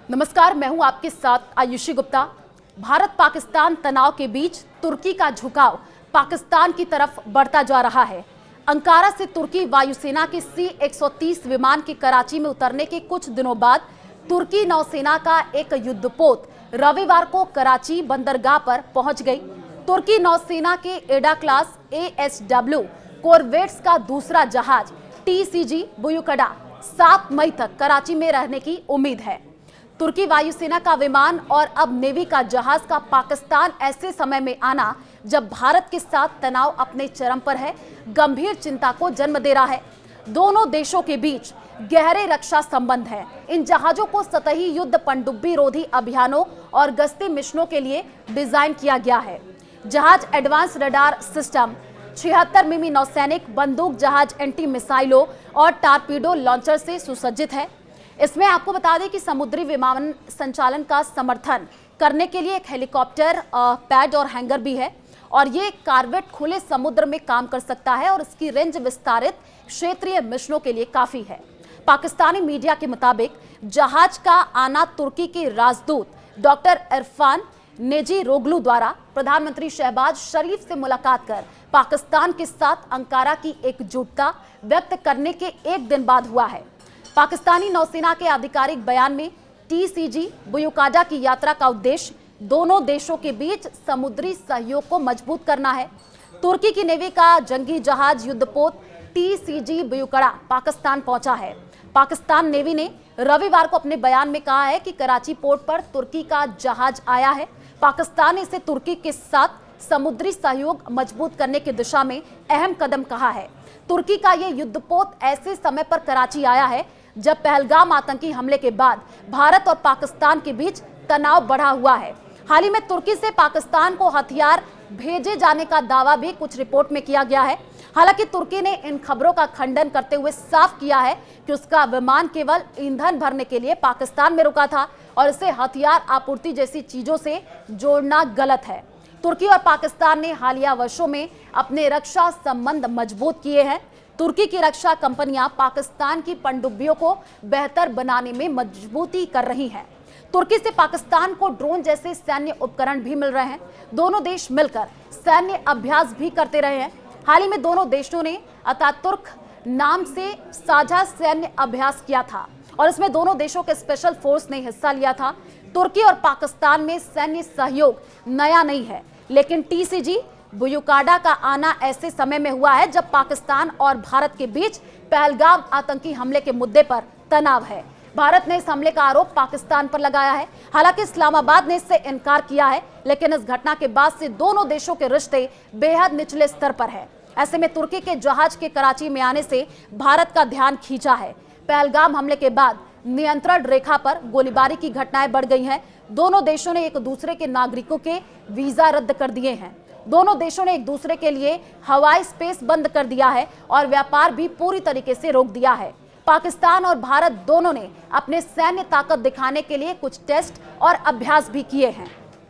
नमस्कार, मैं हूं आपके साथ आयुषी गुप्ता। भारत पाकिस्तान तनाव के बीच तुर्की का झुकाव पाकिस्तान की तरफ बढ़ता जा रहा है। अंकारा से तुर्की वायुसेना के C-130 विमान के कराची में उतरने के कुछ दिनों बाद तुर्की नौसेना का एक युद्धपोत रविवार को कराची बंदरगाह पर पहुंच गई। तुर्की नौसेना के एडा क्लास ASW कोरवेट्स का दूसरा जहाज TCG बुयुकड़ा 7 मई तक कराची में रहने की उम्मीद है। तुर्की वायुसेना का विमान और अब नेवी का जहाज का पाकिस्तान ऐसे समय में आना जब भारत के साथ तनाव अपने चरम पर है, गंभीर चिंता को जन्म दे रहा है। दोनों देशों के बीच गहरे रक्षा संबंध है। इन जहाजों को सतही युद्ध पनडुब्बी रोधी अभियानों और गश्ती मिशनों के लिए डिजाइन किया गया है। जहाज एडवांस रडार सिस्टम, 76 मिमी नौसैनिक बंदूक जहाज, एंटी मिसाइलों और टारपीडो लॉन्चर से सुसज्जित है। इसमें आपको बता दें कि समुद्री विमान संचालन का समर्थन करने के लिए एक हेलीकॉप्टर पैड और हैंगर भी है और ये कॉर्वेट खुले समुद्र में काम कर सकता है और इसकी रेंज विस्तारित क्षेत्रीय मिशनों के लिए काफी है। पाकिस्तानी मीडिया के मुताबिक जहाज का आना तुर्की के राजदूत डॉक्टर इरफान नेजीरोग्लू द्वारा प्रधानमंत्री शहबाज शरीफ से मुलाकात कर पाकिस्तान के साथ अंकारा की एकजुटता व्यक्त करने के एक दिन बाद हुआ है। पाकिस्तानी नौसेना के आधिकारिक बयान में TCG बुयुकाड़ा की यात्रा का उद्देश्य दोनों देशों के बीच समुद्री सहयोग को मजबूत करना है। तुर्की की नेवी का जंगी जहाज युद्धपोत TCG बुयुकड़ा पाकिस्तान पहुंचा है। पाकिस्तान नेवी ने रविवार को अपने बयान में कहा है कि कराची पोर्ट पर तुर्की का जहाज आया है। पाकिस्तान ने इसे तुर्की के साथ समुद्री सहयोग मजबूत करने की दिशा में अहम कदम कहा है। तुर्की का यह युद्धपोत ऐसे समय पर कराची आया है जब पहलगाम आतंकी हमले के बाद भारत और पाकिस्तान के बीच तनाव बढ़ा हुआ है। हाल ही में तुर्की से पाकिस्तान को हथियार भेजे जाने का दावा भी कुछ रिपोर्ट में किया गया है। हालांकि तुर्की ने इन खबरों का खंडन करते हुए साफ किया है कि उसका विमान केवल ईंधन भरने के लिए पाकिस्तान में रुका था और इसे हथियार आपूर्ति जैसी चीजों से जोड़ना गलत है। तुर्की और पाकिस्तान ने हालिया वर्षों में अपने रक्षा संबंध मजबूत किए हैं। तुर्की की रक्षा कंपनियां पाकिस्तान की पनडुब्बियों को बेहतर बनाने में मजबूती कर रही हैं। तुर्की से पाकिस्तान को ड्रोन जैसे सैन्य उपकरण भी मिल रहे हैं। दोनों देश मिलकर सैन्य अभ्यास भी करते रहे हैं। हाल ही में दोनों देशों ने अतातुर्क नाम से साझा सैन्य अभ्यास किया था और इसमें दोनों देशों के स्पेशल फोर्स ने हिस्सा लिया था। तुर्की और पाकिस्तान में सैन्य सहयोग नया नहीं है, लेकिन TCG बुयुकाड़ा का आना ऐसे समय में हुआ है जब पाकिस्तान और भारत के बीच पहलगाम आतंकी हमले के मुद्दे पर तनाव है। भारत ने इस हमले का आरोप पाकिस्तान पर लगाया है। हालांकि इस्लामाबाद ने इससे इनकार किया है, लेकिन इस घटना के बाद से दोनों देशों के रिश्ते बेहद निचले स्तर पर है। ऐसे में तुर्की के जहाज के कराची में आने से भारत का ध्यान खींचा है। पहलगाम हमले के बाद नियंत्रण रेखा पर गोलीबारी की घटनाएं बढ़ गई हैं। दोनों देशों ने एक दूसरे के नागरिकों के वीजा रद्द कर दिए हैं। दोनों देशों ने एक दूसरे के लिए हवाई स्पेस बंद कर दिया है और व्यापार भी पूरी तरीके से रोक दिया है। पाकिस्तान और भारत दोनों ने अपने सैन्य ताकत दिखाने के लिए कुछ टेस्ट और अभ्यास भी किए हैं।